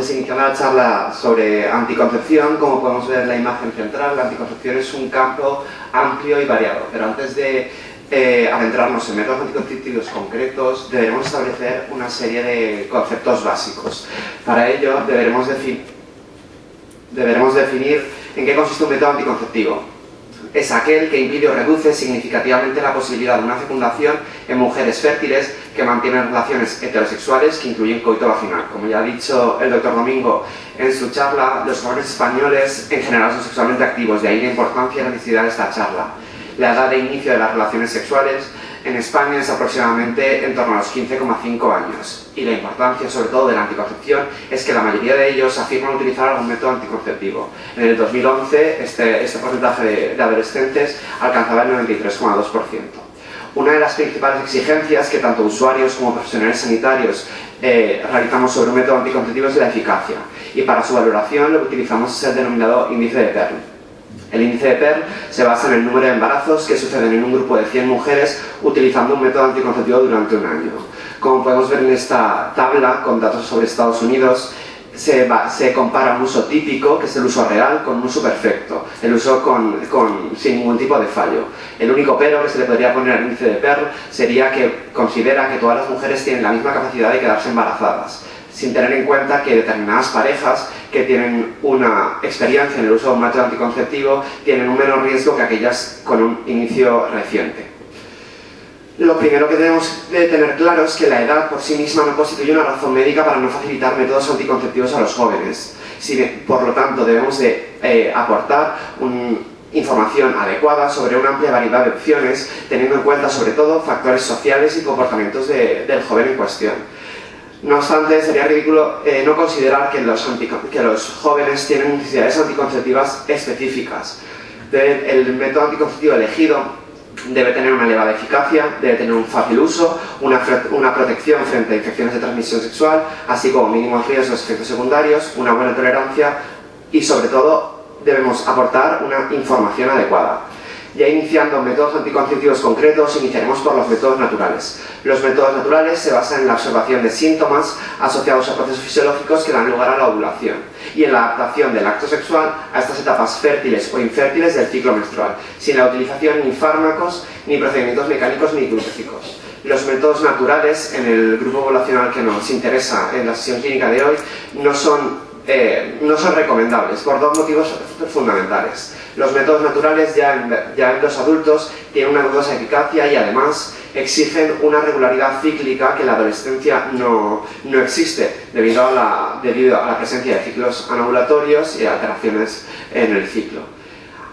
Pues iniciando la charla sobre anticoncepción, como podemos ver en la imagen central, la anticoncepción es un campo amplio y variado, pero antes de adentrarnos en métodos anticonceptivos concretos, deberemos establecer una serie de conceptos básicos. Para ello, deberemos definir en qué consiste un método anticonceptivo. Es aquel que impide o reduce significativamente la posibilidad de una fecundación en mujeres fértiles que mantienen relaciones heterosexuales que incluyen coito vaginal. Como ya ha dicho el doctor Domingo en su charla, los jóvenes españoles en general son sexualmente activos, de ahí la importancia y la necesidad de esta charla. La edad de inicio de las relaciones sexuales en España es aproximadamente en torno a los 15,5 años, y la importancia sobre todo de la anticoncepción es que la mayoría de ellos afirman utilizar algún método anticonceptivo. En el 2011 este porcentaje de adolescentes alcanzaba el 93,2%. Una de las principales exigencias que tanto usuarios como profesionales sanitarios realizamos sobre un método anticonceptivo es la eficacia, y para su valoración lo que utilizamos es el denominado índice de Pearl. El índice de Pearl se basa en el número de embarazos que suceden en un grupo de 100 mujeres utilizando un método anticonceptivo durante un año. Como podemos ver en esta tabla con datos sobre Estados Unidos, se compara un uso típico, que es el uso real, con un uso perfecto, el uso sin ningún tipo de fallo. El único pero que se le podría poner al índice de Pearl sería que considera que todas las mujeres tienen la misma capacidad de quedarse embarazadas, sin tener en cuenta que determinadas parejas que tienen una experiencia en el uso de un método anticonceptivo tienen un menor riesgo que aquellas con un inicio reciente. Lo primero que debemos de tener claro es que la edad por sí misma no constituye una razón médica para no facilitar métodos anticonceptivos a los jóvenes. Por lo tanto, debemos de aportar información adecuada sobre una amplia variedad de opciones, teniendo en cuenta sobre todo factores sociales y comportamientos del joven en cuestión. No obstante, sería ridículo no considerar que los jóvenes tienen necesidades anticonceptivas específicas. El método anticonceptivo elegido debe tener una elevada eficacia, debe tener un fácil uso, una protección frente a infecciones de transmisión sexual, así como mínimos riesgos de efectos secundarios, una buena tolerancia y, sobre todo, debemos aportar una información adecuada. Ya iniciando métodos anticonceptivos concretos, iniciaremos por los métodos naturales. Los métodos naturales se basan en la observación de síntomas asociados a procesos fisiológicos que dan lugar a la ovulación y en la adaptación del acto sexual a estas etapas fértiles o infértiles del ciclo menstrual, sin la utilización ni fármacos, ni procedimientos mecánicos ni quirúrgicos. Los métodos naturales, en el grupo poblacional que nos interesa en la sesión clínica de hoy, no son recomendables por dos motivos fundamentales. Los métodos naturales ya en los adultos tienen una dudosa eficacia y además exigen una regularidad cíclica que en la adolescencia no existe debido a la presencia de ciclos anovulatorios y alteraciones en el ciclo.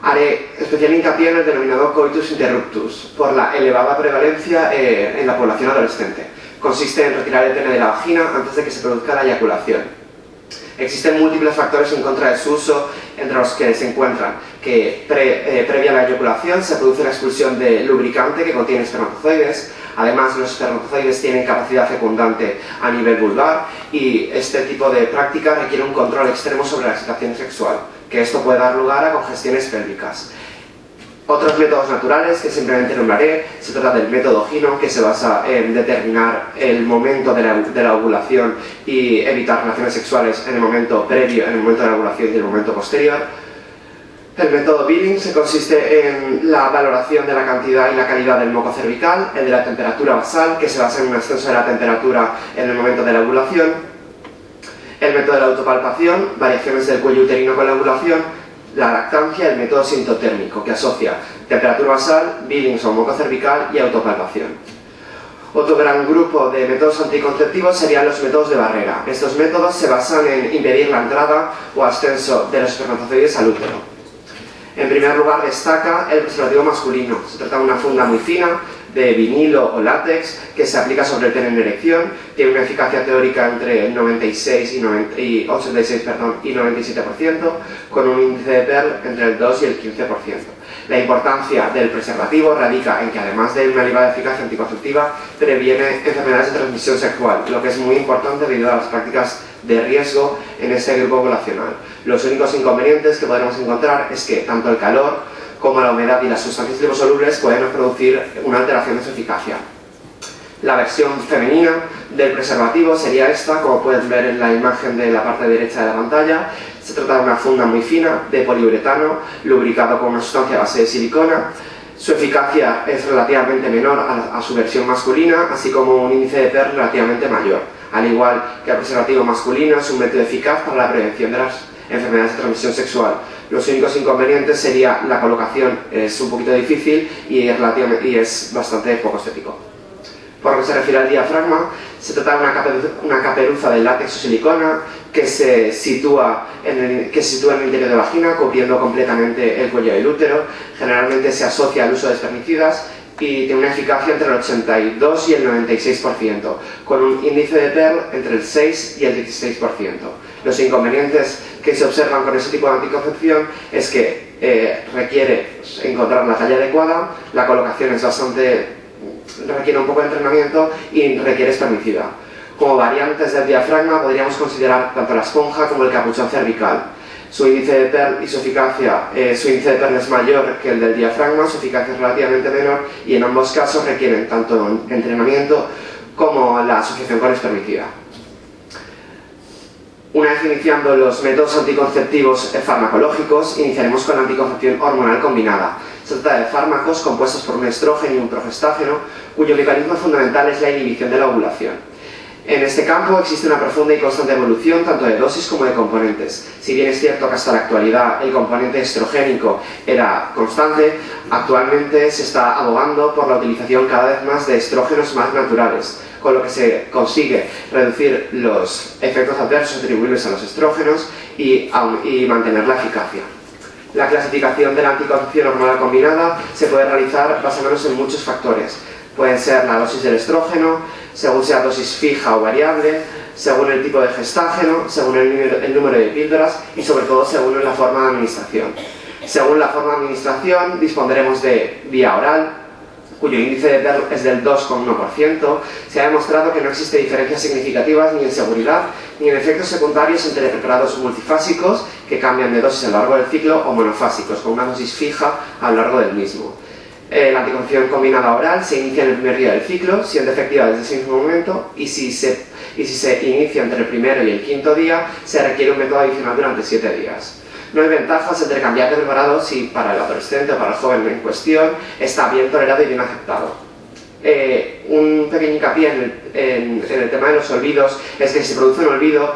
Haré especial hincapié en el denominado coitus interruptus por la elevada prevalencia en la población adolescente. Consiste en retirar el pene de la vagina antes de que se produzca la eyaculación. Existen múltiples factores en contra de su uso, entre los que se encuentran que previa a la eyaculación se produce la expulsión de lubricante que contiene espermatozoides. Además, los espermatozoides tienen capacidad fecundante a nivel vulvar y este tipo de práctica requiere un control extremo sobre la excitación sexual, que esto puede dar lugar a congestiones pélvicas. Otros métodos naturales que simplemente nombraré, se trata del método Gino, que se basa en determinar el momento de la ovulación y evitar relaciones sexuales en el momento previo, en el momento de la ovulación y en el momento posterior. El método Billings consiste en la valoración de la cantidad y la calidad del moco cervical, el de la temperatura basal, que se basa en un ascenso de la temperatura en el momento de la ovulación. El método de la autopalpación, variaciones del cuello uterino con la ovulación. La lactancia, el método sintotérmico, que asocia temperatura basal, Billings o moco cervical y autopalpación. Otro gran grupo de métodos anticonceptivos serían los métodos de barrera. Estos métodos se basan en impedir la entrada o ascenso de los espermatozoides al útero. En primer lugar destaca el preservativo masculino. Se trata de una funda muy fina de vinilo o látex que se aplica sobre el pene en erección. Tiene una eficacia teórica entre el 96 y 97%, con un índice de Pearl entre el 2 y el 15%. La importancia del preservativo radica en que, además de una elevada eficacia anticonceptiva, previene enfermedades de transmisión sexual, lo que es muy importante debido a las prácticas de riesgo en este grupo poblacional. Los únicos inconvenientes que podremos encontrar es que tanto el calor como la humedad y las sustancias liposolubles pueden producir una alteración de su eficacia. La versión femenina del preservativo sería esta, como pueden ver en la imagen de la parte derecha de la pantalla. Se trata de una funda muy fina de poliuretano lubricado con una sustancia a base de silicona. Su eficacia es relativamente menor a su versión masculina, así como un índice de PER relativamente mayor. Al igual que el preservativo masculino, es un método eficaz para la prevención de las enfermedades de transmisión sexual. Los únicos inconvenientes sería la colocación, es un poquito difícil y es bastante poco estético. Por lo que se refiere al diafragma, se trata de una caperuza de látex o silicona que se sitúa en el interior de la vagina, cubriendo completamente el cuello del útero. Generalmente se asocia al uso de espermicidas y tiene una eficacia entre el 82 y el 96%, con un índice de PER entre el 6 y el 16%. Los inconvenientes que se observan con ese tipo de anticoncepción es que requiere encontrar la talla adecuada, la colocación es requiere un poco de entrenamiento y requiere espermicida. Como variantes del diafragma podríamos considerar tanto la esponja como el capuchón cervical. Su índice de PER y su eficacia, su índice de PER es mayor que el del diafragma, su eficacia es relativamente menor y en ambos casos requieren tanto entrenamiento como la asociación con espermicida. Una vez iniciando los métodos anticonceptivos farmacológicos, iniciaremos con la anticoncepción hormonal combinada. Se trata de fármacos compuestos por un estrógeno y un progestágeno, cuyo mecanismo fundamental es la inhibición de la ovulación. En este campo existe una profunda y constante evolución tanto de dosis como de componentes. Si bien es cierto que hasta la actualidad el componente estrogénico era constante, actualmente se está abogando por la utilización cada vez más de estrógenos más naturales, con lo que se consigue reducir los efectos adversos atribuibles a los estrógenos y mantener la eficacia. La clasificación de la anticoncepción hormonal combinada se puede realizar basándonos en muchos factores. Pueden ser la dosis del estrógeno, según sea dosis fija o variable, según el tipo de gestágeno, según el número de píldoras y sobre todo según la forma de administración. Según la forma de administración dispondremos de vía oral, cuyo índice de PER es del 2,1%. Se ha demostrado que no existe diferencias significativas ni en seguridad ni en efectos secundarios entre preparados multifásicos que cambian de dosis a lo largo del ciclo o monofásicos, con una dosis fija a lo largo del mismo. La anticoncepción combinada oral se inicia en el primer día del ciclo, siendo efectiva desde ese mismo momento, y si se inicia entre el primero y el quinto día, se requiere un método adicional durante 7 días. No hay ventajas entre cambiar de preparado si para el adolescente o para el joven en cuestión está bien tolerado y bien aceptado. Un pequeño hincapié en el tema de los olvidos es que si se produce un olvido,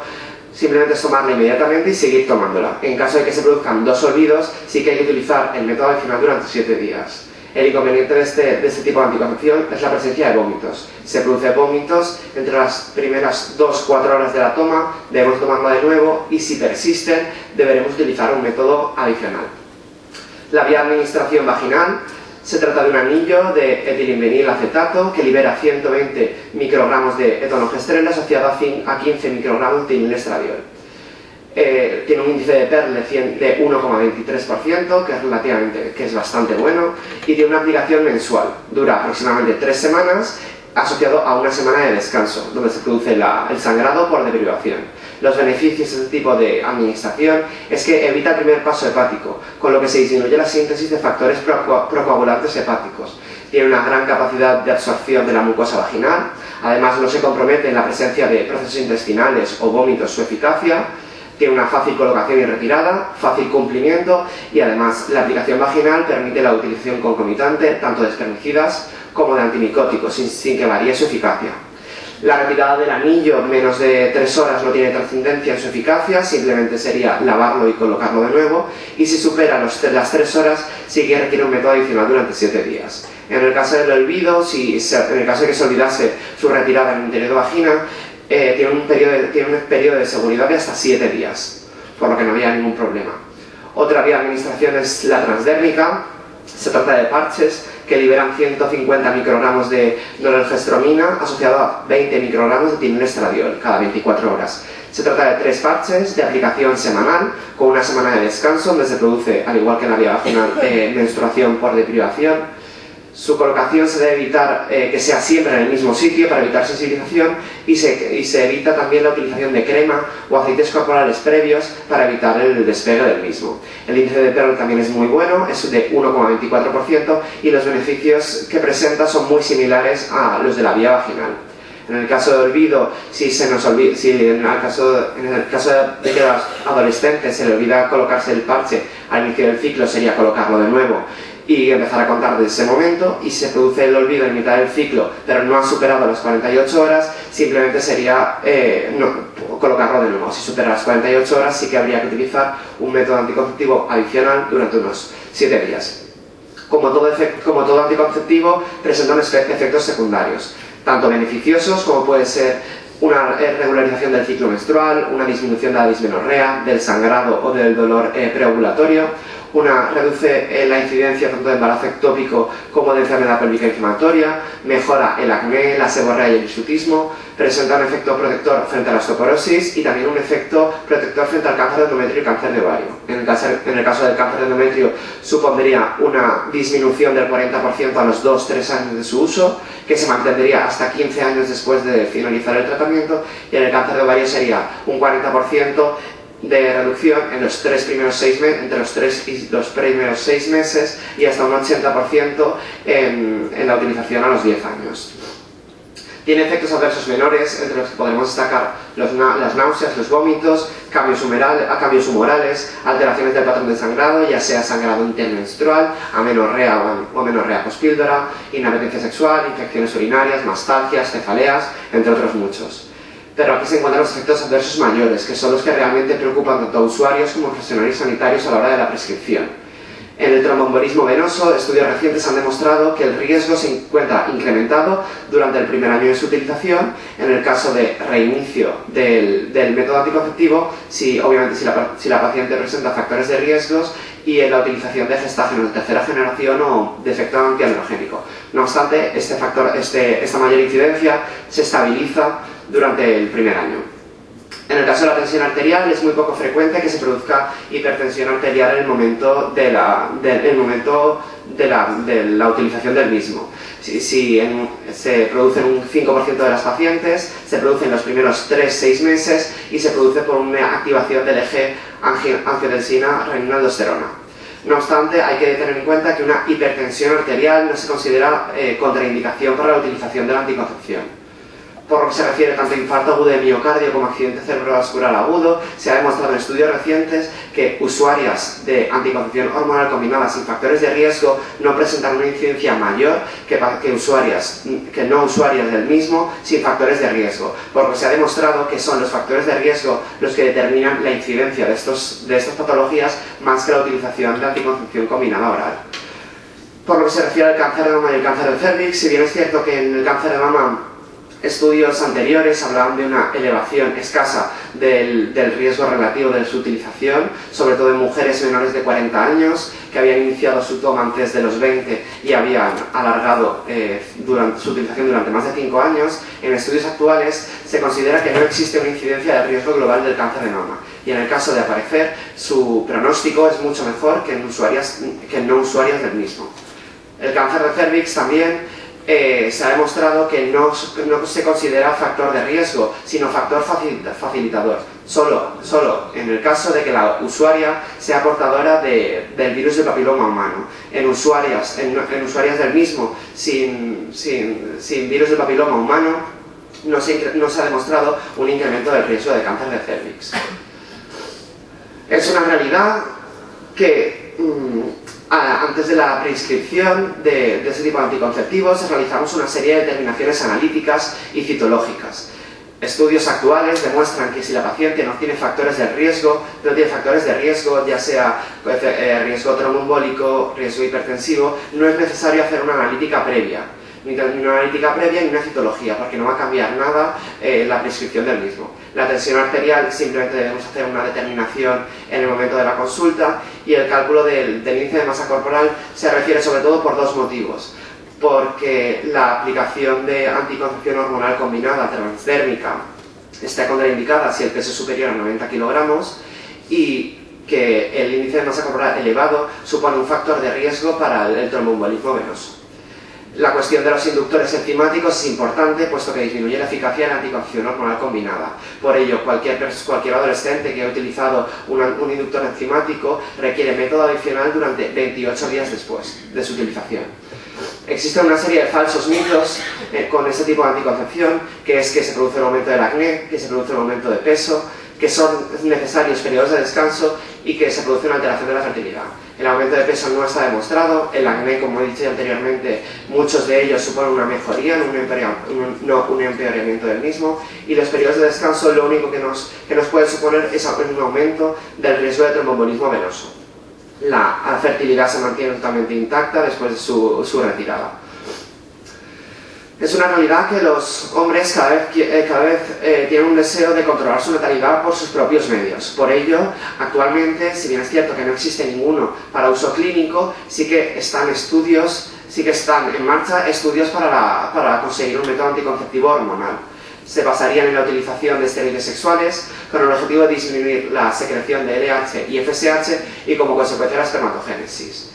simplemente es tomarla inmediatamente y seguir tomándola. En caso de que se produzcan 2 olvidos, sí que hay que utilizar el método adicional durante 7 días. El inconveniente de este tipo de anticoncepción es la presencia de vómitos. Se producen vómitos entre las primeras 2-4 horas de la toma, debemos tomarla de nuevo y si persisten deberemos utilizar un método adicional. La vía de administración vaginal se trata de un anillo de etilimbenil acetato que libera 120 microgramos de etonogestrel asociado a 15 microgramos de dimetilestradiol. Tiene un índice de PER de 1,23%, que es bastante bueno, y tiene una aplicación mensual. Dura aproximadamente 3 semanas, asociado a una semana de descanso, donde se produce el sangrado por deprivación. Los beneficios de este tipo de administración es que evita el primer paso hepático, con lo que se disminuye la síntesis de factores procoagulantes hepáticos. Tiene una gran capacidad de absorción de la mucosa vaginal, además no se compromete en la presencia de procesos intestinales o vómitos su eficacia. Tiene una fácil colocación y retirada, fácil cumplimiento y además la aplicación vaginal permite la utilización concomitante tanto de espermicidas como de antimicóticos sin que varíe su eficacia. La retirada del anillo menos de 3 horas no tiene trascendencia en su eficacia, simplemente sería lavarlo y colocarlo de nuevo, y si supera las 3 horas sí que requiere un método adicional durante 7 días. En el caso del olvido, en el caso de que se olvidase su retirada en el interior de vagina, tiene un periodo de seguridad de hasta 7 días, por lo que no había ningún problema. Otra vía de administración es la transdérmica. Se trata de parches que liberan 150 microgramos de norelgestromina asociado a 20 microgramos de dimetilestradiol cada 24 horas. Se trata de 3 parches de aplicación semanal con una semana de descanso donde se produce, al igual que en la vía vaginal, menstruación por deprivación. Su colocación se debe evitar que sea siempre en el mismo sitio para evitar sensibilización y se evita también la utilización de crema o aceites corporales previos para evitar el despegue del mismo. El índice de PER también es muy bueno, es de 1,24% y los beneficios que presenta son muy similares a los de la vía vaginal. En el caso de olvido, si en el caso de que a los adolescentes se le olvida colocarse el parche al inicio del ciclo, sería colocarlo de nuevo y empezar a contar desde ese momento, y si se produce el olvido en mitad del ciclo pero no ha superado las 48 horas, simplemente sería colocarlo de nuevo. Si supera las 48 horas sí que habría que utilizar un método anticonceptivo adicional durante unos 7 días. Como todo anticonceptivo, presentan efectos secundarios, tanto beneficiosos como puede ser una regularización del ciclo menstrual, una disminución de la dismenorrea, del sangrado o del dolor preovulatorio, reduce la incidencia tanto de embarazo ectópico como de enfermedad pélvica inflamatoria, mejora el acné, la seborrea y el hirsutismo, presenta un efecto protector frente a la osteoporosis y también un efecto protector frente al cáncer de endometrio y cáncer de ovario. En el caso del cáncer de endometrio supondría una disminución del 40% a los 2-3 años de su uso, que se mantendría hasta 15 años después de finalizar el tratamiento, y en el cáncer de ovario sería un 40% de reducción en los entre los 3 y los primeros 6 meses y hasta un 80% en la utilización a los 10 años. Tiene efectos adversos menores, entre los que podemos destacar las náuseas, los vómitos, cambios humorales, alteraciones del patrón de sangrado, ya sea sangrado intermenstrual, amenorrea o amenorrea pospíldora, inapetencia sexual, infecciones urinarias, mastalgias, cefaleas, entre otros muchos. Pero aquí se encuentran los efectos adversos mayores, que son los que realmente preocupan tanto a usuarios como a profesionales sanitarios a la hora de la prescripción. En el tromboembolismo venoso, estudios recientes han demostrado que el riesgo se encuentra incrementado durante el primer año de su utilización. En el caso de reinicio del método anticonceptivo, obviamente si la paciente presenta factores de riesgos, y en la utilización de gestágenos de tercera generación o de efecto antiandrogénico. No obstante, esta mayor incidencia se estabiliza durante el primer año. En el caso de la tensión arterial, es muy poco frecuente que se produzca hipertensión arterial en el momento de la utilización del mismo. Se produce en un 5% de las pacientes, se produce en los primeros 3-6 meses y se produce por una activación del eje angiotensina-renina-aldosterona. No obstante, hay que tener en cuenta que una hipertensión arterial no se considera contraindicación para la utilización de la anticoncepción. Por lo que se refiere tanto a infarto agudo de miocardio como accidente cerebrovascular agudo, se ha demostrado en estudios recientes que usuarias de anticoncepción hormonal combinada sin factores de riesgo no presentan una incidencia mayor que no usuarias del mismo sin factores de riesgo, por lo que se ha demostrado que son los factores de riesgo los que determinan la incidencia de estas patologías más que la utilización de anticoncepción combinada oral. Por lo que se refiere al cáncer de mama y el cáncer de cervix, si bien es cierto que en el cáncer de mama estudios anteriores hablaban de una elevación escasa del riesgo relativo de su utilización, sobre todo en mujeres menores de 40 años que habían iniciado su toma antes de los 20 y habían alargado su utilización durante más de 5 años. En estudios actuales se considera que no existe una incidencia de riesgo global del cáncer de mama, y en el caso de aparecer, su pronóstico es mucho mejor que en no usuarias del mismo. El cáncer de cervix también se ha demostrado que no se considera factor de riesgo, sino factor facilitador. Solo en el caso de que la usuaria sea portadora del virus del papiloma humano. En usuarias del mismo sin virus del papiloma humano no se ha demostrado un incremento del riesgo de cáncer de cervix. Es una realidad que antes de la prescripción de este tipo de anticonceptivos realizamos una serie de determinaciones analíticas y citológicas. Estudios actuales demuestran que si la paciente no tiene factores de riesgo, ya sea riesgo tromboembólico, riesgo hipertensivo, no es necesario hacer una analítica previa. Ni una analítica previa ni una citología, porque no va a cambiar nada la prescripción del mismo. La tensión arterial simplemente debemos hacer una determinación en el momento de la consulta, y el cálculo del índice de masa corporal se refiere sobre todo por dos motivos. Porque la aplicación de anticoncepción hormonal combinada transdérmica está contraindicada si el peso es superior a 90 kilogramos, y que el índice de masa corporal elevado supone un factor de riesgo para el tromboembolismo venoso. La cuestión de los inductores enzimáticos es importante, puesto que disminuye la eficacia de la anticoncepción hormonal combinada. Por ello, cualquier adolescente que haya utilizado un inductor enzimático requiere método adicional durante 28 días después de su utilización. Existe una serie de falsos mitos con este tipo de anticoncepción, que es que se produce un aumento del acné, que se produce un aumento de peso, que son necesarios periodos de descanso y que se produce una alteración de la fertilidad. El aumento de peso no está demostrado, el acné, como he dicho anteriormente, muchos de ellos suponen una mejoría, no un empeoramiento del mismo, y los periodos de descanso lo único que nos puede suponer es un aumento del riesgo de tromboembolismo venoso. La fertilidad se mantiene totalmente intacta después de su retirada. Es una realidad que los hombres cada vez tienen un deseo de controlar su natalidad por sus propios medios. Por ello, actualmente, si bien es cierto que no existe ninguno para uso clínico, sí que están en marcha estudios para conseguir un método anticonceptivo hormonal. Se basarían en la utilización de esteroides sexuales con el objetivo de disminuir la secreción de LH y FSH y como consecuencia la espermatogénesis.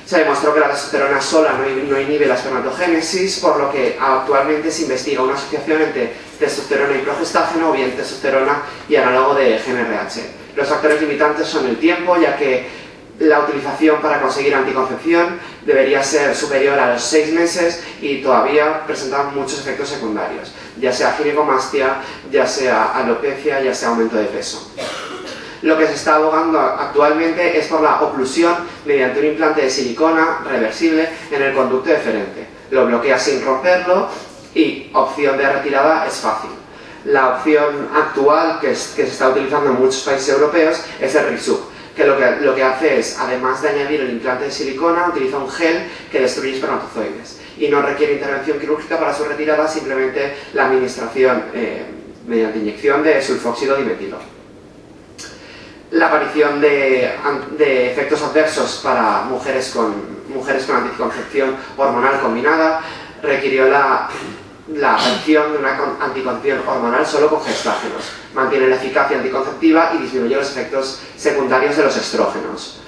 Se demostró que la testosterona sola no inhibe la espermatogénesis, por lo que actualmente se investiga una asociación entre testosterona y progestágeno o bien testosterona y análogo de GnRH. Los factores limitantes son el tiempo, ya que la utilización para conseguir anticoncepción debería ser superior a los 6 meses y todavía presentan muchos efectos secundarios, ya sea ginecomastia, ya sea alopecia, ya sea aumento de peso. Lo que se está abogando actualmente es por la oclusión mediante un implante de silicona reversible en el conducto deferente. Lo bloquea sin romperlo y opción de retirada es fácil. La opción actual que se está utilizando en muchos países europeos es el RISUB, que lo que hace es, además de añadir el implante de silicona, utiliza un gel que destruye espermatozoides y no requiere intervención quirúrgica para su retirada, simplemente la administración mediante inyección de sulfóxido dimetilo. La aparición de efectos adversos para mujeres con anticoncepción hormonal combinada requirió la aparición de una anticoncepción hormonal solo con gestágenos. Mantiene la eficacia anticonceptiva y disminuye los efectos secundarios de los estrógenos.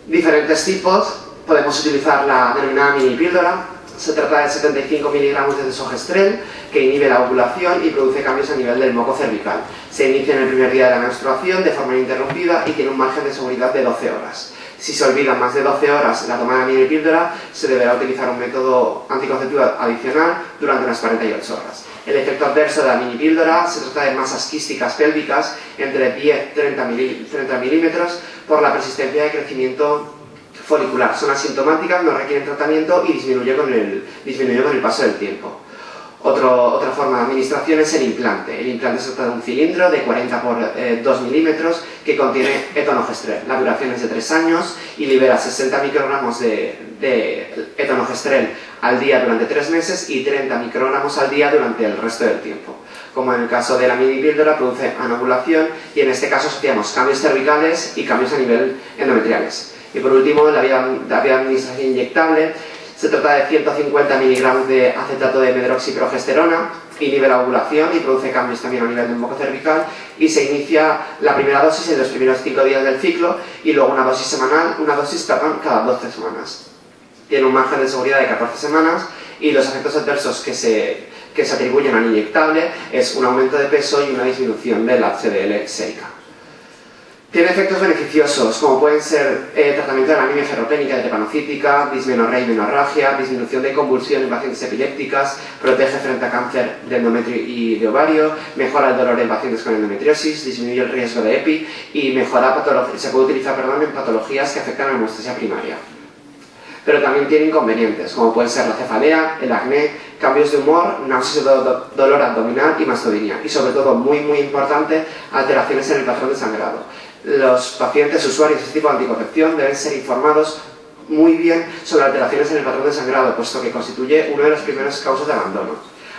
Diferentes tipos. Podemos utilizar la denominada mini píldora. Se trata de 75 miligramos de desogestrel que inhibe la ovulación y produce cambios a nivel del moco cervical. Se inicia en el primer día de la menstruación de forma ininterrumpida y tiene un margen de seguridad de 12 horas. Si se olvida más de 12 horas la toma de la mini píldora, se deberá utilizar un método anticonceptivo adicional durante unas 48 horas. El efecto adverso de la mini píldora se trata de masas quísticas pélvicas entre 10-30 milímetros por la persistencia de crecimiento folicular. Son asintomáticas, no requieren tratamiento y disminuye con el paso del tiempo. Otra forma de administración es el implante. El implante se trata de un cilindro de 40 por 2 milímetros que contiene etonogestrel. La duración es de 3 años y libera 60 microgramos de etonogestrel al día durante 3 meses y 30 microgramos al día durante el resto del tiempo. Como en el caso de la mini píldora, produce anovulación y en este caso asociamos cambios cervicales y cambios a nivel endometriales. Y por último, la vía de administración inyectable. Se trata de 150 miligramos de acetato de medroxiprogesterona, inhibe la ovulación y produce cambios también a nivel del moco cervical y se inicia la primera dosis en los primeros 5 días del ciclo y luego una dosis cada 12 semanas. Tiene un margen de seguridad de 14 semanas y los efectos adversos que se atribuyen al inyectable es un aumento de peso y una disminución del HDL sérica. Tiene efectos beneficiosos, como pueden ser tratamiento de la anemia ferropénica y drepanocítica, dismenorrea y menorragia, disminución de convulsión en pacientes epilépticas, protege frente a cáncer de endometrio y de ovario, mejora el dolor en pacientes con endometriosis, disminuye el riesgo de EPI y se puede utilizar en patologías que afectan a la hemostasia primaria. Pero también tiene inconvenientes, como pueden ser la cefalea, el acné, cambios de humor, náuseas, dolor abdominal y mastodinia. Y sobre todo, muy importante, alteraciones en el patrón de sangrado. Los pacientes usuarios de este tipo de anticoncepción deben ser informados muy bien sobre alteraciones en el patrón de sangrado, puesto que constituye una de las primeras causas de abandono.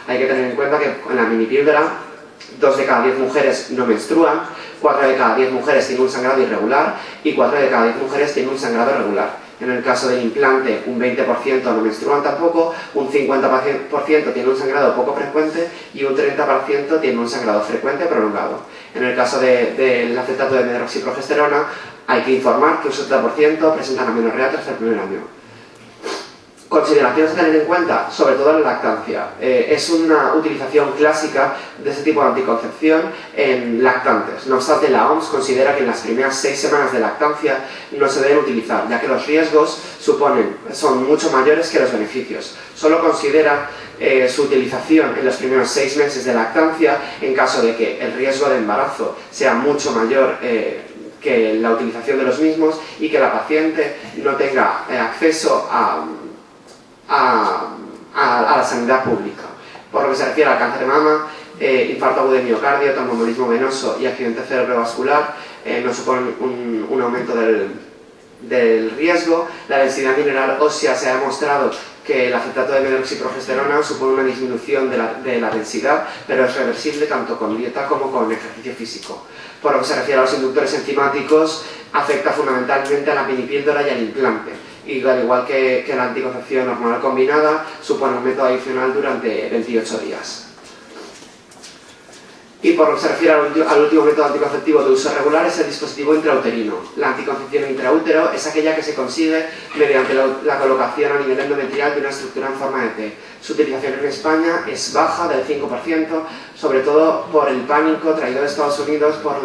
Hay que tener en cuenta que con la mini píldora 2 de cada 10 mujeres no menstruan, 4 de cada 10 mujeres tienen un sangrado irregular y 4 de cada 10 mujeres tienen un sangrado regular. En el caso del implante, un 20% no menstruan tampoco, un 50% tiene un sangrado poco frecuente y un 30% tiene un sangrado frecuente prolongado. En el caso del acetato de medroxiprogesterona, hay que informar que un 70% presentan amenorrea tras el primer año. Consideraciones a tener en cuenta, sobre todo en la lactancia. Es una utilización clásica de este tipo de anticoncepción en lactantes. No obstante, la OMS considera que en las primeras 6 semanas de lactancia no se deben utilizar, ya que los riesgos son mucho mayores que los beneficios. Solo considera su utilización en los primeros 6 meses de lactancia en caso de que el riesgo de embarazo sea mucho mayor que la utilización de los mismos y que la paciente no tenga acceso a la sanidad pública. Por lo que se refiere al cáncer de mama, infarto agudo de miocardio, tromboembolismo venoso y accidente cerebrovascular, no suponen un aumento del riesgo. La densidad mineral ósea se ha demostrado que el acetato de medroxiprogesterona supone una disminución de la densidad, pero es reversible tanto con dieta como con ejercicio físico. Por lo que se refiere a los inductores enzimáticos, afecta fundamentalmente a la minipíldora y al implante. Y al igual que la anticoncepción hormonal combinada, supone un método adicional durante 28 días. Y por lo que se refiere al último método anticonceptivo de uso regular, es el dispositivo intrauterino. La anticoncepción intraútero es aquella que se consigue mediante la colocación a nivel endometrial de una estructura en forma de T. Su utilización en España es baja, del 5%, sobre todo por el pánico traído de Estados Unidos por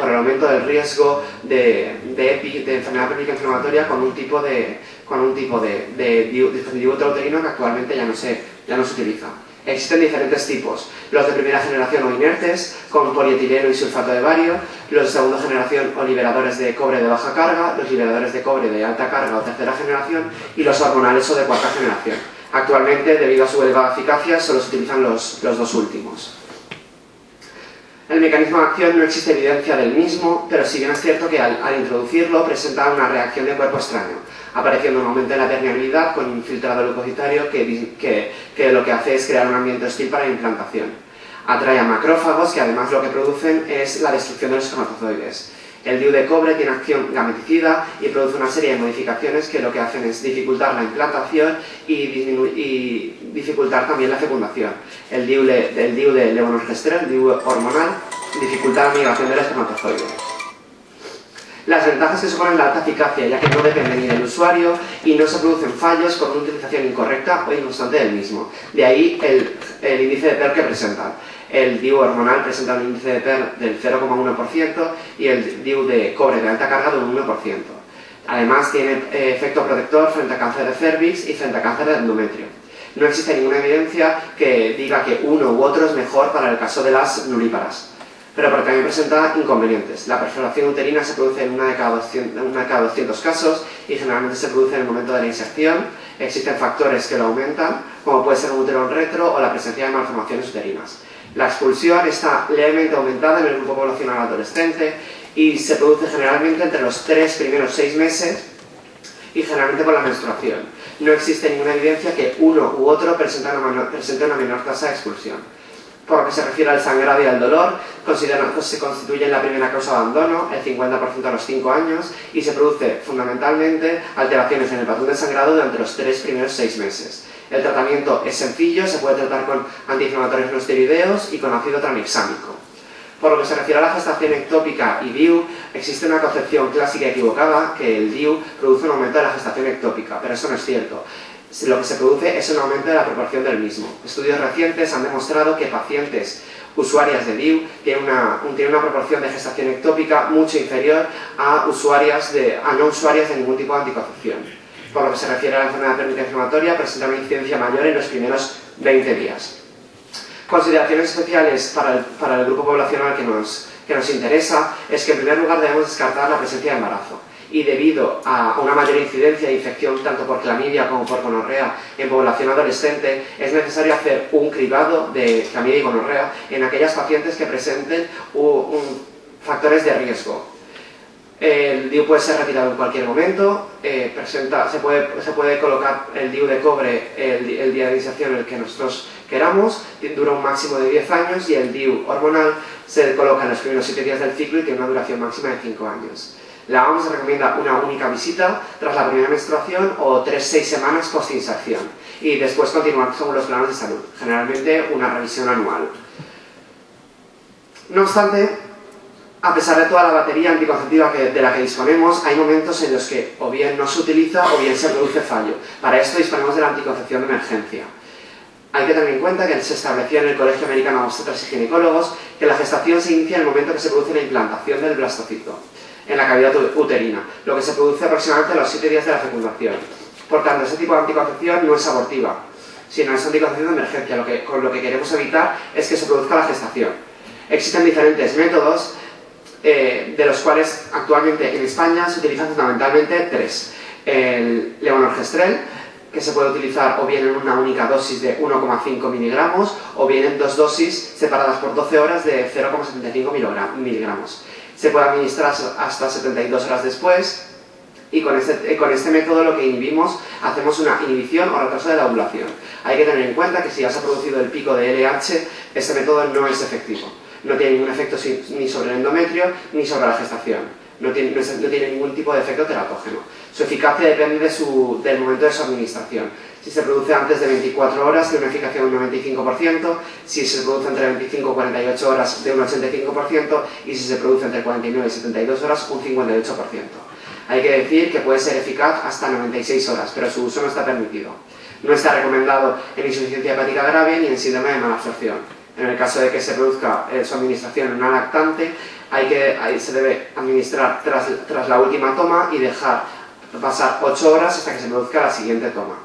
el aumento del riesgo de enfermedad pélvica inflamatoria con un tipo de dispositivo intrauterino que actualmente ya no se utiliza. Existen diferentes tipos, los de primera generación o inertes, con polietileno y sulfato de bario, los de segunda generación o liberadores de cobre de baja carga, los liberadores de cobre de alta carga o tercera generación y los hormonales o de cuarta generación. Actualmente, debido a su elevada eficacia, solo se utilizan los dos últimos. El mecanismo de acción no existe evidencia del mismo, pero si bien es cierto que al introducirlo presenta una reacción de cuerpo extraño, apareciendo un aumento de la permeabilidad con infiltrado leucocitario que lo que hace es crear un ambiente hostil para la implantación. Atrae a macrófagos que además lo que producen es la destrucción de los espermatozoides. El DIU de cobre tiene acción gameticida y produce una serie de modificaciones que lo que hacen es dificultar la implantación y dificultar también la fecundación. El DIU de levonorgestrel, el DIU hormonal, dificulta la migración del espermatozoide. Las ventajas que suponen la alta eficacia, ya que no depende ni del usuario y no se producen fallos por una utilización incorrecta o inconstante del mismo. De ahí el índice de PER que presentan. El DIU hormonal presenta un índice de PER del 0,1% y el DIU de cobre de alta carga del 1%. Además tiene efecto protector frente a cáncer de cervix y frente a cáncer de endometrio. No existe ninguna evidencia que diga que uno u otro es mejor para el caso de las nulíparas, pero también presenta inconvenientes. La perforación uterina se produce en una de cada 200 casos y generalmente se produce en el momento de la inserción. Existen factores que lo aumentan, como puede ser un útero en retro o la presencia de malformaciones uterinas. La expulsión está levemente aumentada en el grupo poblacional adolescente y se produce generalmente entre los 3 primeros 6 meses y generalmente con la menstruación. No existe ninguna evidencia que uno u otro presente una menor tasa de expulsión. Por lo que se refiere al sangrado y al dolor, se constituye la primera causa de abandono, el 50% a los 5 años, y se produce fundamentalmente alteraciones en el patrón de sangrado durante los 3 primeros 6 meses. El tratamiento es sencillo, se puede tratar con antiinflamatorios no esteroideos y con ácido tranexámico. Por lo que se refiere a la gestación ectópica y DIU, existe una concepción clásica equivocada que el DIU produce un aumento de la gestación ectópica, pero eso no es cierto. Lo que se produce es un aumento de la proporción del mismo. Estudios recientes han demostrado que pacientes usuarias de DIU tienen una proporción de gestación ectópica mucho inferior a no usuarias de ningún tipo de anticoncepción. Por lo que se refiere a la enfermedad pélvica inflamatoria, presenta una incidencia mayor en los primeros 20 días. Consideraciones especiales para el grupo poblacional que nos interesa es que en primer lugar debemos descartar la presencia de embarazo. Y debido a una mayor incidencia de infección tanto por clamidia como por gonorrea en población adolescente, es necesario hacer un cribado de clamidia y gonorrea en aquellas pacientes que presenten factores de riesgo. El DIU puede ser retirado en cualquier momento, se puede colocar el DIU de cobre el día de inserción en el que nosotros queramos, dura un máximo de 10 años y el DIU hormonal se coloca en los primeros 7 días del ciclo y tiene una duración máxima de 5 años. La OMS recomienda una única visita tras la primera menstruación o 3-6 semanas post-inserción y después continuar según los planes de salud, generalmente una revisión anual. No obstante, A pesar de toda la batería anticonceptiva de la que disponemos, hay momentos en los que o bien no se utiliza o bien se produce fallo. Para esto disponemos de la anticoncepción de emergencia. Hay que tener en cuenta que se estableció en el Colegio Americano de Obstetras y Ginecólogos que la gestación se inicia en el momento que se produce la implantación del blastocito en la cavidad uterina, lo que se produce aproximadamente a los 7 días de la fecundación. Por tanto, este tipo de anticoncepción no es abortiva, sino es anticoncepción de emergencia. Con lo que queremos evitar es que se produzca la gestación. Existen diferentes métodos, de los cuales actualmente en España se utilizan fundamentalmente 3. El levonorgestrel, que se puede utilizar o bien en una única dosis de 1,5 miligramos o bien en 2 dosis separadas por 12 horas de 0,75 miligramos. Se puede administrar hasta 72 horas después y con este método lo que inhibimos, hacemos una inhibición o retraso de la ovulación. Hay que tener en cuenta que si ya se ha producido el pico de LH, este método no es efectivo. No tiene ningún efecto ni sobre el endometrio ni sobre la gestación. No tiene ningún tipo de efecto teratógeno. Su eficacia depende del momento de su administración. Si se produce antes de 24 horas, tiene una eficacia de un 95%, si se produce entre 25 y 48 horas, de un 85%, y si se produce entre 49 y 72 horas, un 58%. Hay que decir que puede ser eficaz hasta 96 horas, pero su uso no está permitido. No está recomendado en insuficiencia hepática grave ni en síndrome de malabsorción. En el caso de que se produzca su administración en una lactante, se debe administrar tras la última toma y dejar pasar 8 horas hasta que se produzca la siguiente toma.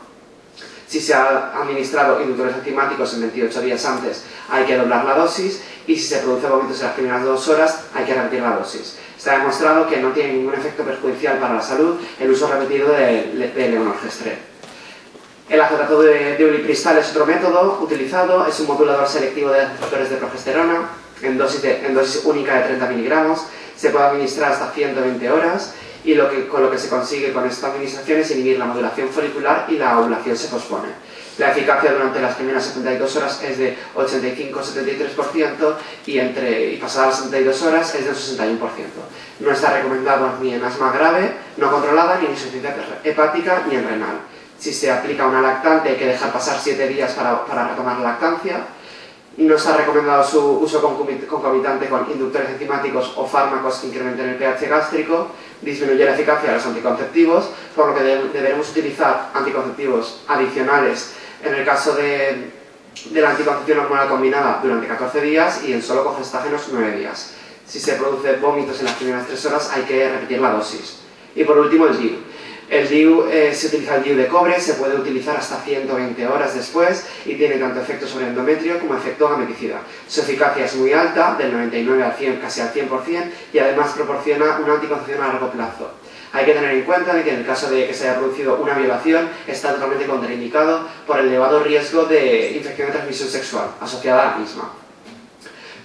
Si se ha administrado inductores enzimáticos en 28 días antes, hay que doblar la dosis, y si se produce vómitos en las primeras 2 horas, hay que repetir la dosis. Está demostrado que no tiene ningún efecto perjudicial para la salud el uso repetido de levonorgestrel. El acetato de ulipristal es otro método utilizado, es un modulador selectivo de receptores de progesterona en dosis única de 30 miligramos, se puede administrar hasta 120 horas y con lo que se consigue con esta administración es inhibir la modulación folicular y la ovulación se pospone. La eficacia durante las primeras 72 horas es de 85-73% y pasadas las 72 horas es de un 61%. No está recomendado ni en asma grave, no controlada, ni en insuficiencia hepática, ni en renal. Si se aplica una lactante hay que dejar pasar 7 días para retomar la lactancia. No está recomendado su uso concomitante con inductores enzimáticos o fármacos que incrementen el pH gástrico. Disminuye la eficacia de los anticonceptivos, por lo que deberemos utilizar anticonceptivos adicionales en el caso de la anticoncepción hormonal combinada durante 14 días y en solo cogestágenos 9 días. Si se produce vómitos en las primeras 3 horas hay que repetir la dosis. Y por último el DIU. El DIU, se utiliza el DIU de cobre, se puede utilizar hasta 120 horas después y tiene tanto efecto sobre el endometrio como efecto gameticida. Su eficacia es muy alta, del 99 al 100, casi al 100%, y además proporciona una anticoncepción a largo plazo. Hay que tener en cuenta que en el caso de que se haya producido una violación está totalmente contraindicado por el elevado riesgo de infección de transmisión sexual asociada a la misma.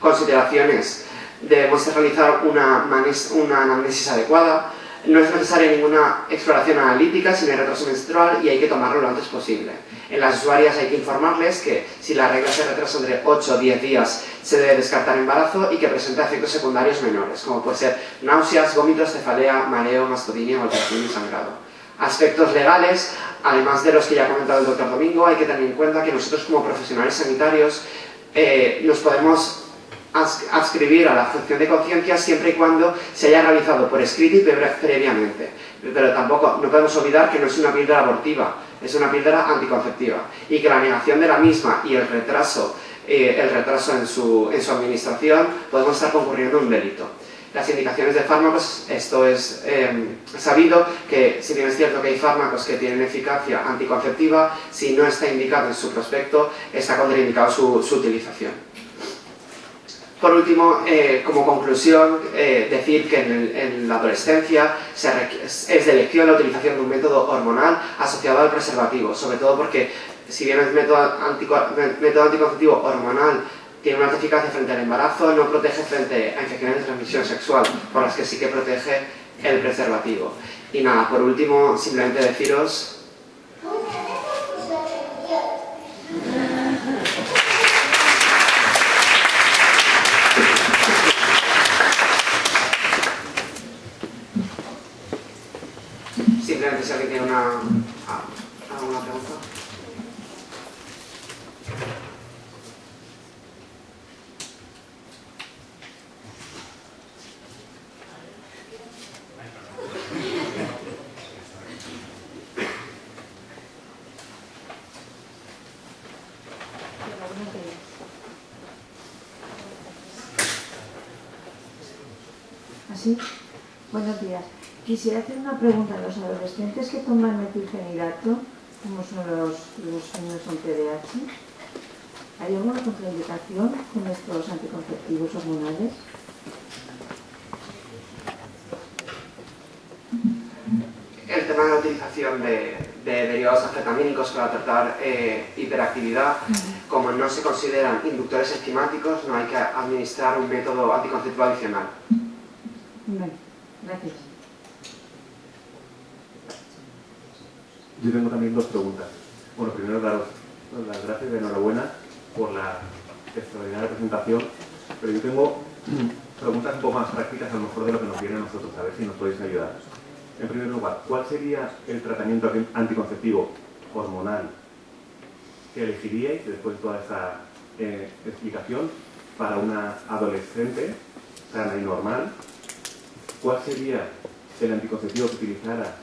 Consideraciones. Debemos realizar una anamnesis adecuada. No es necesaria ninguna exploración analítica si no hay retraso menstrual y hay que tomarlo lo antes posible. En las usuarias hay que informarles que si la regla se retrasa entre 8 o 10 días se debe descartar embarazo y que presenta efectos secundarios menores, como puede ser náuseas, vómitos, cefalea, mareo, mastodinia o alteración y sangrado. Aspectos legales, además de los que ya ha comentado el doctor Domingo, hay que tener en cuenta que nosotros como profesionales sanitarios nos podemos adscribir a la objeción de conciencia siempre y cuando se haya realizado por escrito y previamente. Pero tampoco no podemos olvidar que no es una píldora abortiva, es una píldora anticonceptiva y que la negación de la misma y el retraso en su administración podemos estar concurriendo un delito. Las indicaciones de fármacos, esto es sabido que si bien es cierto que hay fármacos que tienen eficacia anticonceptiva, si no está indicado en su prospecto está contraindicado su utilización. Por último, como conclusión, decir que en la adolescencia es de elección la utilización de un método hormonal asociado al preservativo, sobre todo porque si bien el método anticonceptivo hormonal tiene una alta eficacia frente al embarazo, no protege frente a infecciones de transmisión sexual, por las que sí que protege el preservativo. Y nada, por último, simplemente deciros... Simplemente si alguien tiene alguna pregunta. Sí, buenos días. Quisiera hacer una pregunta. Los adolescentes que toman metilfenidato, como son los niños con TDAH, ¿hay alguna contraindicación con estos anticonceptivos hormonales? El tema de la utilización de derivados anfetamínicos para tratar hiperactividad, como no se consideran inductores enzimáticos, no hay que administrar un método anticonceptivo adicional. Bueno, gracias. Yo tengo también dos preguntas. Bueno, primero daros las gracias y enhorabuena por la extraordinaria presentación, pero yo tengo preguntas un poco más prácticas a lo mejor de lo que nos viene a nosotros, a ver si nos podéis ayudar. En primer lugar, ¿cuál sería el tratamiento anticonceptivo hormonal que elegiríais, después de toda esta explicación, para una adolescente sana y normal? ¿Cuál sería el anticonceptivo que utilizara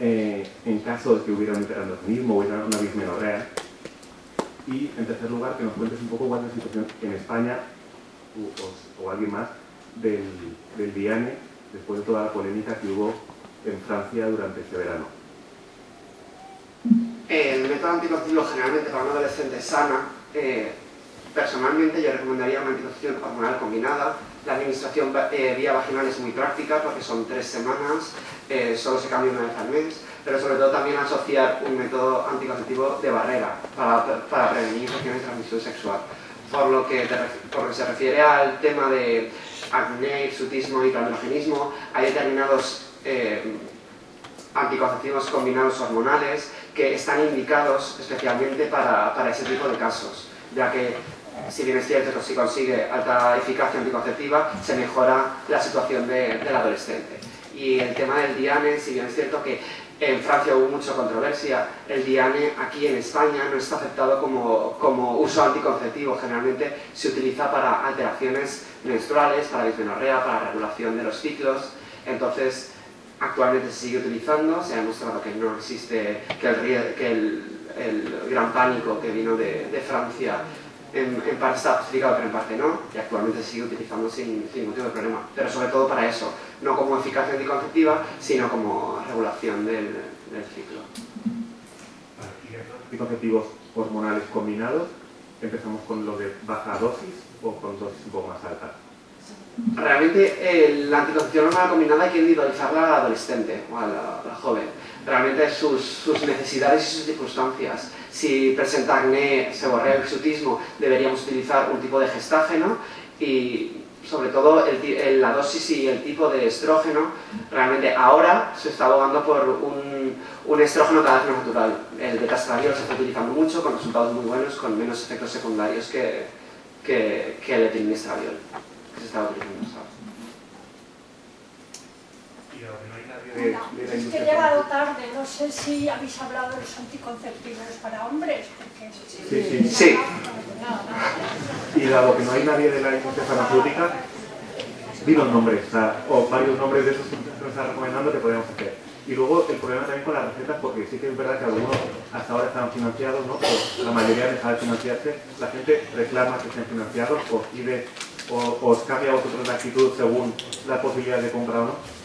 en caso de que hubiera un hiperandrogenismo o hubiera una bismenorrea? Y, en tercer lugar, que nos cuentes un poco cuál es la situación en España o alguien más del Diane, después de toda la polémica que hubo en Francia durante este verano. El método anticonceptivo generalmente para una adolescente sana, personalmente yo recomendaría una anticoncepción hormonal combinada. La administración vía vaginal es muy práctica porque son 3 semanas, solo se cambia una vez al mes, pero sobre todo también asociar un método anticonceptivo de barrera para prevenir infecciones de transmisión sexual. Por lo que se refiere al tema de acné, hirsutismo y hiperandrogenismo, hay determinados anticonceptivos combinados hormonales que están indicados especialmente para ese tipo de casos, ya que si bien es cierto que si consigue alta eficacia anticonceptiva, se mejora la situación del adolescente. Y el tema del Diane, si bien es cierto que en Francia hubo mucha controversia, el Diane aquí en España no está aceptado como uso anticonceptivo. Generalmente se utiliza para alteraciones menstruales, para dismenorrea, para regulación de los ciclos. Entonces, actualmente se sigue utilizando, se ha demostrado que no existe, que el gran pánico que vino de Francia en parte está justificado, pero en parte no, y actualmente se sigue utilizando sin motivo de problema. Pero sobre todo para eso, no como eficacia anticonceptiva, sino como regulación del ciclo. Anticonceptivos hormonales combinados, empezamos con lo de baja dosis o con dosis un poco más alta. Realmente la anticoncepción hormonal combinada hay que individualizarla al adolescente o a la joven. Realmente sus necesidades y sus circunstancias. Si presenta acné, seborrea o hirsutismo, deberíamos utilizar un tipo de gestágeno y sobre todo la dosis y el tipo de estrógeno. Realmente ahora se está abogando por un estrógeno cada vez más natural. El betaestradiol se está utilizando mucho con resultados muy buenos, con menos efectos secundarios que el etilminestradiol. Se está utilizando hasta ahora. Es que he llegado tarde, no sé si habéis hablado de los anticonceptivos para hombres, porque... Sí. Y dado que no hay nadie de la industria farmacéutica, di los nombres, o varios nombres de esos que nos están recomendando que podemos hacer. Y luego el problema también con las recetas, porque sí que es verdad que algunos hasta ahora están financiados, ¿no? Pero la mayoría deja de financiarse, la gente reclama que estén financiados, os pide, os cambia a vosotros la actitud según la posibilidad de compra o no.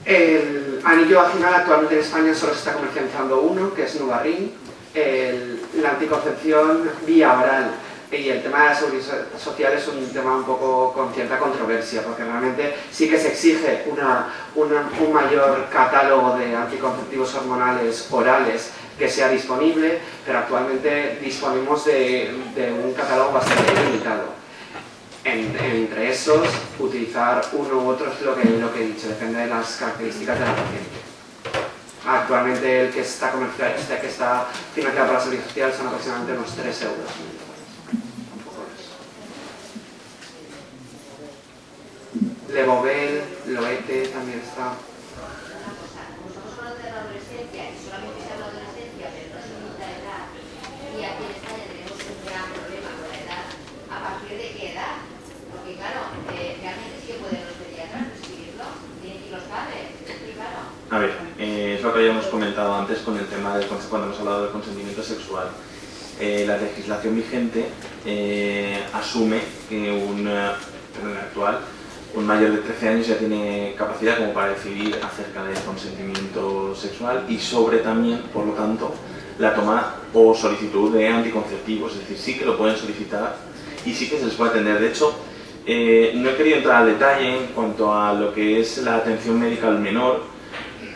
El anillo vaginal actualmente en España solo se está comercializando uno, que es Nuvaring. La anticoncepción vía oral y el tema de la seguridad social es un tema un poco con cierta controversia, porque realmente sí que se exige un mayor catálogo de anticonceptivos hormonales orales que sea disponible, pero actualmente disponemos de un catálogo bastante limitado. Entre esos, utilizar uno u otro es lo que he dicho, depende de las características de la paciente. Actualmente el que está financiado por la Seguridad Social son aproximadamente unos 3 euros. Levobel, Loete también está. Vosotros conocéis la adolescencia y solamente se habla de adolescencia, pero no se limita la edad. Y aquí en España tenemos un gran problema con la edad. ¿A partir de qué edad? Porque claro, realmente sí que pueden los pediatras prescribirlo, y los padres, y claro. A ver, es lo que habíamos comentado antes con el tema del cuando hemos hablado del consentimiento sexual. La legislación vigente asume que un actual un mayor de 13 años ya tiene capacidad como para decidir acerca del consentimiento sexual y sobre también, por lo tanto, la toma o solicitud de anticonceptivos. Es decir, sí que lo pueden solicitar y sí que se les puede atender. De hecho, no he querido entrar al detalle en cuanto a lo que es la atención médica al menor,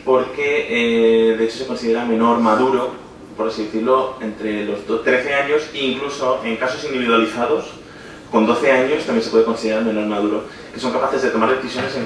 porque de hecho se considera menor maduro, por así decirlo, entre los 13 años e incluso en casos individualizados, con 12 años también se puede considerar menor maduro, que son capaces de tomar decisiones en